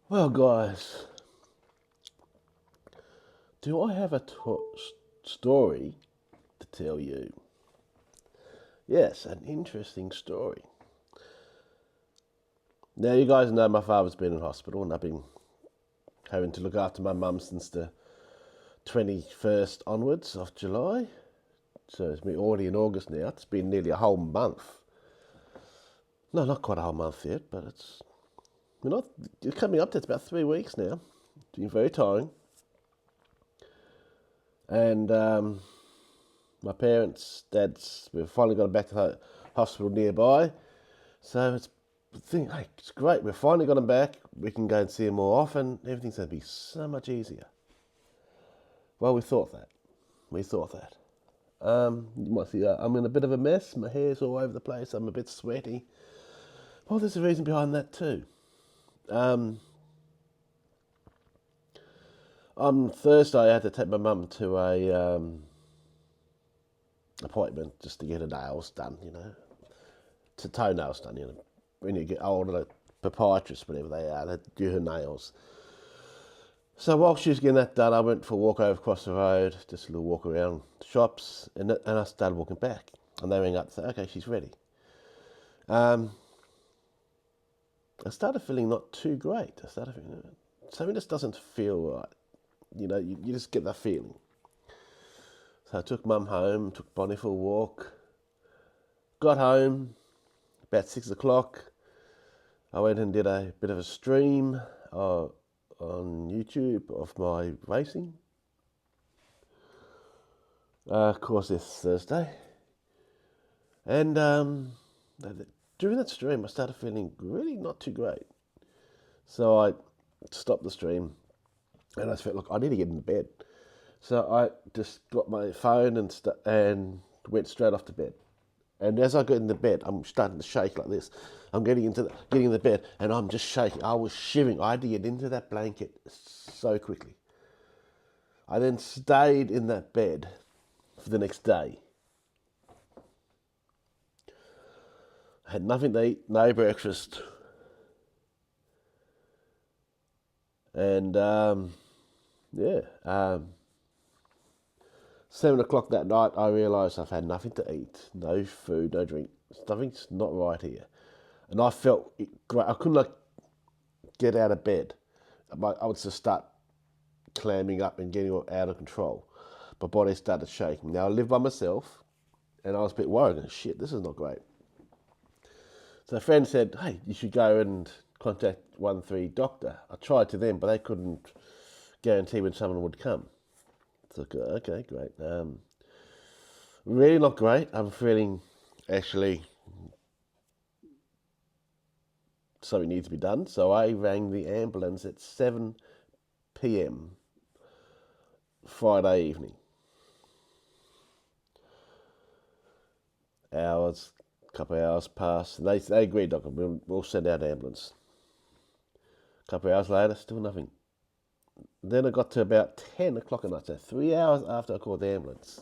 Well, guys, do I have a story to tell you? Yes, an interesting story. Now, you guys know my father's been in hospital, and I've been having to look after my mum since the 21st onwards of July. So it's been already in August now. It's been nearly a whole month. No, not quite a whole month yet, but we're not. It's coming up to it's about 3 weeks now. It's been very tiring, and my parents, dad's, we've finally got back to the hospital nearby. So it's great. We've finally got him back. We can go and see him more often. Everything's going to be so much easier. Well, we thought that. We thought that. You might see I'm in a bit of a mess. My hair's all over the place. I'm a bit sweaty. Well, there's a reason behind that too. Um, on Thursday, I had to take my mum to a appointment just to get her nails done. To toenails done. When you get older, the podiatrists, whatever they do her nails. So while she was getting that done, I went for a walk over across the road, just a little walk around the shops, and I started walking back. And they rang up and said, okay, she's ready. I started feeling not too great. I started feeling something just doesn't feel right. You just get that feeling. So I took Mum home, took Bonnie for a walk, got home about 6 o'clock. I went and did a bit of a stream on YouTube of my racing. Of course, this Thursday. And during that stream, I started feeling really not too great. So I stopped the stream and I felt, look, I need to get into bed. So I just got my phone and went straight off to bed. And as I got into bed, I'm starting to shake like this. I'm getting in the bed, and I'm just shaking. I was shivering. I had to get into that blanket so quickly. I then stayed in that bed for the next day. I had nothing to eat, no breakfast, and 7 o'clock that night, I realised I've had nothing to eat, no food, no drink. Something's not right here. And I felt great. I couldn't get out of bed. I would just start clamming up and getting out of control. My body started shaking. Now I live by myself, and I was a bit worried. Shit, this is not great. So a friend said, hey, you should go and contact 1-3 doctor. I tried to them, but they couldn't guarantee when someone would come. It's like, okay, great. Really not great. I'm feeling actually something needs to be done. So I rang the ambulance at 7 p.m. Friday evening. A couple of hours passed. And they agreed, doctor, we'll send out an ambulance. A couple of hours later, still nothing. Then I got to about 10 o'clock at night, so 3 hours after I called the ambulance.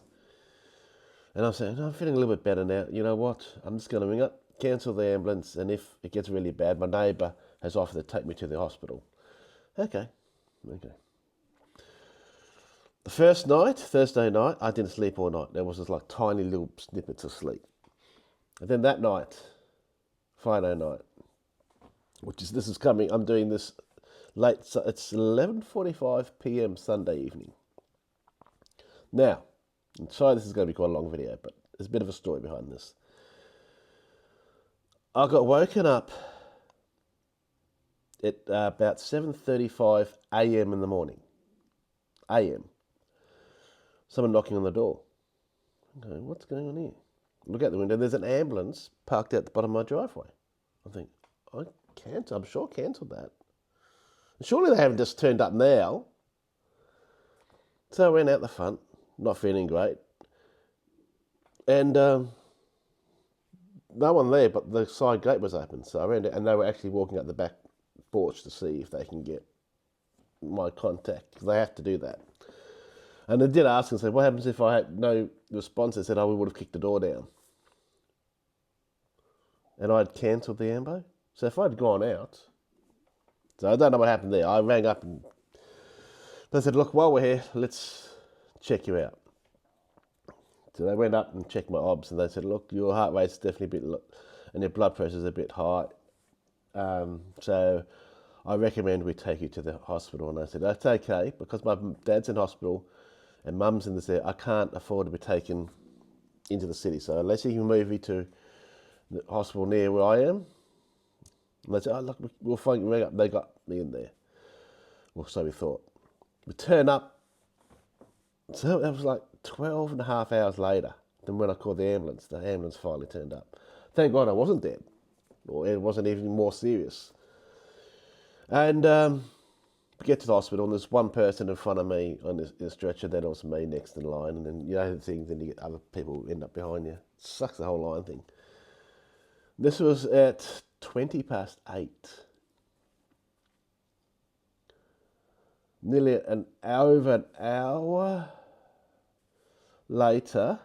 And I'm saying, I'm feeling a little bit better now. You know what? I'm just going to ring up, cancel the ambulance, and if it gets really bad, my neighbour has offered to take me to the hospital. Okay. The first night, Thursday night, I didn't sleep all night. There was just like tiny little snippets of sleep. And then that night, Friday night, this is coming, I'm doing this late, so it's 11:45 p.m. Sunday evening. Now, I'm sorry this is going to be quite a long video, but there's a bit of a story behind this. I got woken up at about 7:35 a.m. in the morning. A.m. Someone knocking on the door. I'm going, what's going on here? Look out the window, there's an ambulance parked out the bottom of my driveway. I think, I'm sure cancelled that. Surely they haven't just turned up now. So I went out the front, not feeling great. And no one there, but the side gate was open. So I ran it, and they were actually walking up the back porch to see if they can get my contact, because they have to do that. And they did ask and said, what happens if I had no response? They said, we would have kicked the door down. And I'd cancelled the ambo. So if I'd gone out, So I don't know what happened there. I rang up and they said, look, while we're here, let's check you out. So they went up and checked my obs, and they said, look, your heart rate's definitely a bit low, and your blood pressure's a bit high. So I recommend we take you to the hospital. And I said, that's okay, because my dad's in hospital and mum's in the city. I can't afford to be taken into the city. So unless you can move me to the hospital near where I am. And they said, oh, look, we'll find you. Ring up. They got me in there. Well, so we thought. We turn up. So it was like 12 and a half hours later than when I called the ambulance. The ambulance finally turned up. Thank God I wasn't dead. Or it wasn't even more serious. And we get to the hospital, and there's one person in front of me on the stretcher, then it was me next in line, and then you know the thing, then you get other people end up behind you. It sucks, the whole line thing. This was at 8:20. Nearly over an hour later,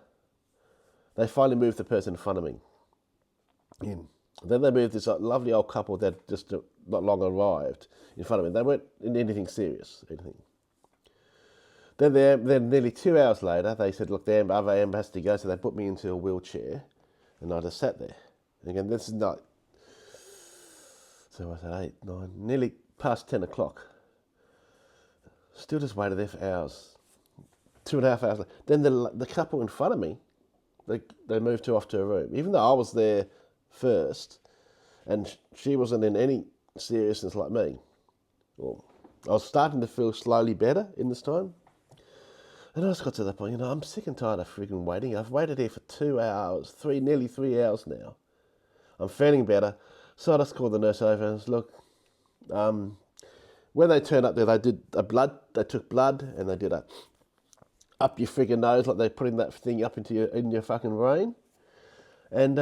they finally moved the person in front of me in. Then they moved this lovely old couple that just not long arrived in front of me. They weren't in anything serious, anything. Then nearly 2 hours later, they said, look, the other ambulance has to go, so they put me into a wheelchair, and I just sat there. And again, this is not, so I said 8, 9, nearly past 10 o'clock. Still just waited there for hours. 2.5 hours later. Then the couple in front of me, they moved her off to a room. Even though I was there first, and she wasn't in any seriousness like me. Well, I was starting to feel slowly better in this time. And I just got to that point, I'm sick and tired of freaking waiting. I've waited here for 2 hours, nearly 3 hours now. I'm feeling better. So I just called the nurse over and said, look, when they turned up there, they took blood, and they did a up your friggin' nose, like they're putting that thing up in your fucking brain. And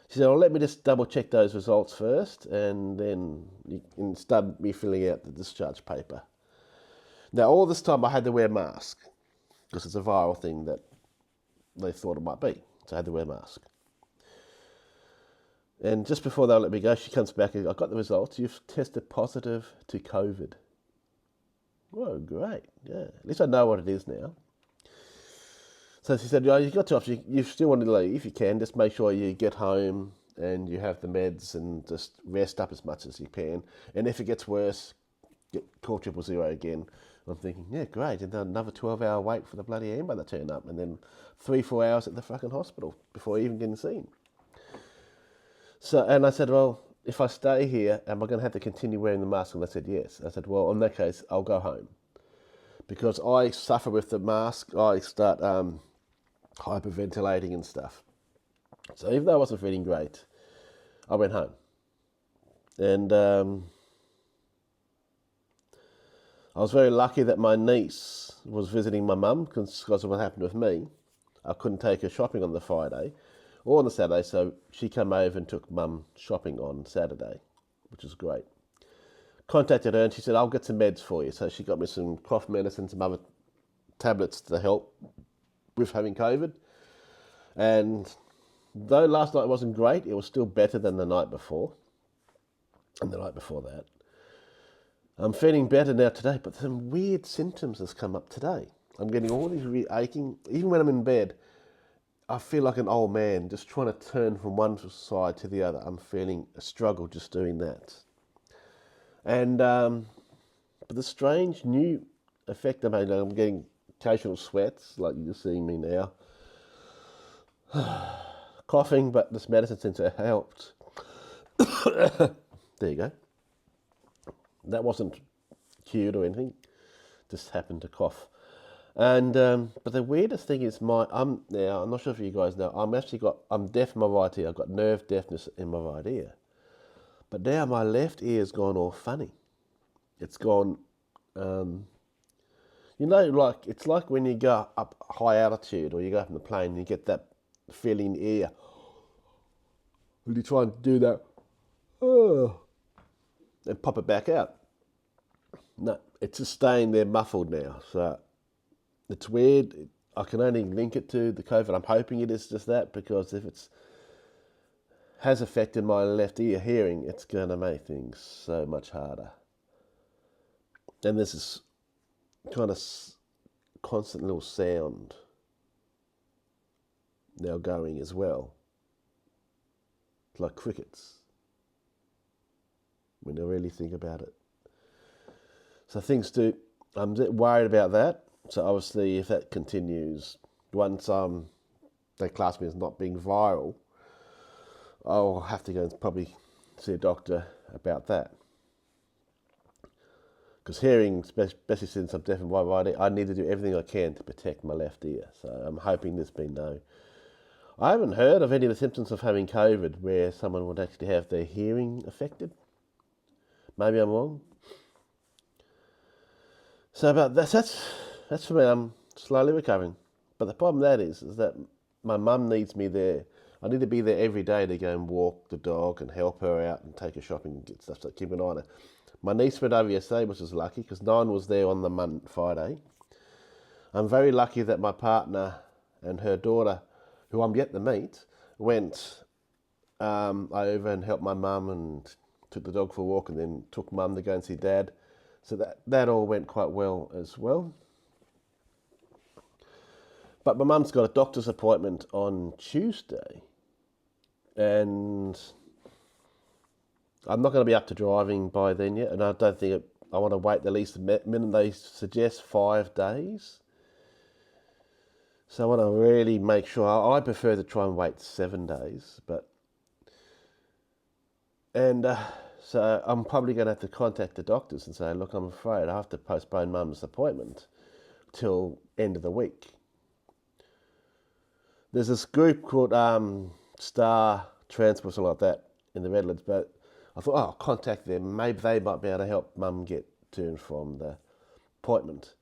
she said, well, let me just double check those results first, and then you can start me filling out the discharge paper. Now, all this time I had to wear a mask, because it's a viral thing that they thought it might be. So I had to wear a mask. And just before they let me go, she comes back and I got the results. You've tested positive to COVID. Whoa, great. Yeah, at least I know what it is now. So she said, you've got 2 options. You still want to leave, you can. Just make sure you get home and you have the meds and just rest up as much as you can. And if it gets worse, call 000 again. I'm thinking, yeah, great. And then another 12-hour wait for the bloody ambulance to turn up. And then 3-4 hours at the fucking hospital before even getting seen. So, and I said, well, if I stay here, am I going to have to continue wearing the mask? And they said, yes. I said, well, in that case, I'll go home. Because I suffer with the mask. I start hyperventilating and stuff. So even though I wasn't feeling great, I went home. And I was very lucky that my niece was visiting my mum because of what happened with me. I couldn't take her shopping on the Friday or on the Saturday, so she came over and took mum shopping on Saturday, which was great. Contacted her and she said, I'll get some meds for you. So she got me some cough medicine, some other tablets to help with having COVID. And though last night wasn't great, it was still better than the night before and the night before that. I'm feeling better now today, but some weird symptoms has come up today. I'm getting all these weird aching. Even when I'm in bed, I feel like an old man just trying to turn from one side to the other. I'm feeling a struggle just doing that. And but the strange new effect I'm getting occasional sweats, like you're seeing me now. Coughing, but this medicine seems to have helped. There you go. That wasn't cured or anything. Just happened to cough. And but the weirdest thing is I'm not sure if you guys know, I'm deaf in my right ear. I've got nerve deafness in my right ear. But now my left ear's gone all funny. It's gone, like it's like when you go up high altitude or you go up in the plane and you get that feeling in the ear. When you try and do that, and pop it back out. No, it's just staying there muffled now. So it's weird. I can only link it to the COVID. I'm hoping it is just that, because if it's has affected my left ear hearing, it's going to make things so much harder. And there's this kind of constant little sound now going as well. It's like crickets when you really think about it. So I'm worried about that. So obviously if that continues, once they class me as not being viral, I'll have to go and probably see a doctor about that. Because hearing, especially since I'm deaf and blind, I need to do everything I can to protect my left ear. So I'm hoping there's been no... I haven't heard of any of the symptoms of having COVID where someone would actually have their hearing affected. Maybe I'm wrong. So about that's for me. I'm slowly recovering. But the problem that is that my mum needs me there. I need to be there every day to go and walk the dog and help her out and take her shopping and get stuff, so keep an eye on her. My niece went over yesterday, which was lucky, because no one was there on the Friday. I'm very lucky that my partner and her daughter, who I'm yet to meet, went over and helped my mum and took the dog for a walk, and then took mum to go and see dad. So that all went quite well as well. But my mum's got a doctor's appointment on Tuesday, and I'm not going to be up to driving by then yet, and I don't think I want to wait at least a minute. They suggest 5 days. So I want to really make sure. I prefer to try and wait 7 days, so I'm probably going to have to contact the doctors and say, look, I'm afraid I have to postpone mum's appointment till end of the week. There's this group called Star Transport, something like that, in the Redlands, but I thought, I'll contact them. Maybe they might be able to help mum get to and from the appointment.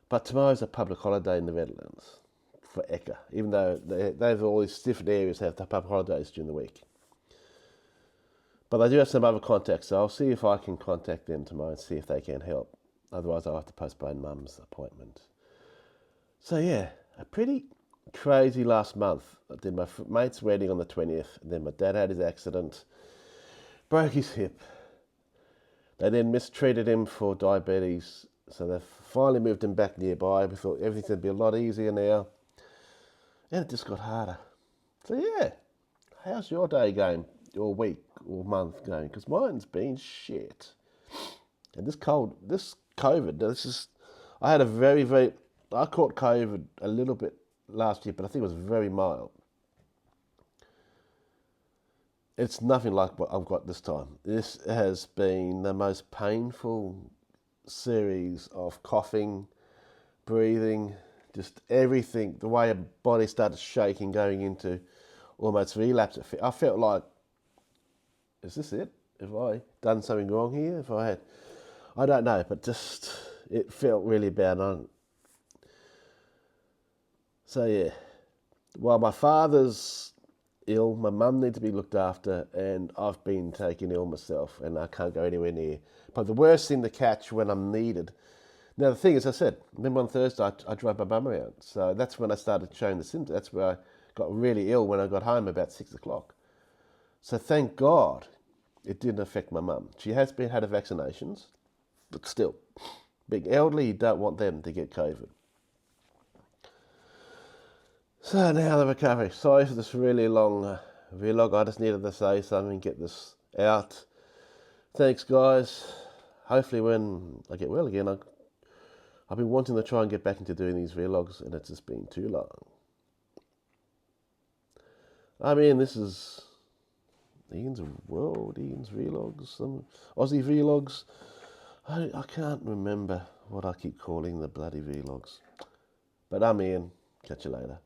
But tomorrow's a public holiday in the Redlands for Eka, even though they have all these different areas that have public holidays during the week. But they do have some other contacts, so I'll see if I can contact them tomorrow and see if they can help. Otherwise, I'll have to postpone mum's appointment. So yeah, a pretty crazy last month. I did my mate's wedding on the 20th, and then my dad had his accident, broke his hip. They then mistreated him for diabetes, so they finally moved him back nearby. We thought everything's going to be a lot easier now, and it just got harder. So yeah, how's your day going, your week or month going? Because mine's been shit. And this COVID, I had I caught COVID a little bit last year, but I think it was very mild. It's nothing like what I've got this time. This has been the most painful series of coughing, breathing, just everything. The way your body started shaking, going into almost relapse. I felt like, is this it? Have I done something wrong here? I don't know, but just, it felt really bad. So yeah, while my father's ill, my mum needs to be looked after, and I've been taken ill myself, and I can't go anywhere near. But the worst thing to catch when I'm needed. Now the thing is, I said, remember on Thursday I drove my mum around, so that's when I started showing the symptoms. That's where I got really ill, when I got home about 6 o'clock. So thank God it didn't affect my mum. She has had her vaccinations, but still, being elderly, you don't want them to get COVID. So now the recovery. Sorry for this really long vlog. I just needed to say something, get this out. Thanks, guys. Hopefully when I get well again, I've been wanting to try and get back into doing these vlogs, and it's just been too long. I mean, this is Ian's World, Ian's Vlogs, some Aussie Vlogs. I can't remember what I keep calling the bloody vlogs. But I'm Ian. Catch you later.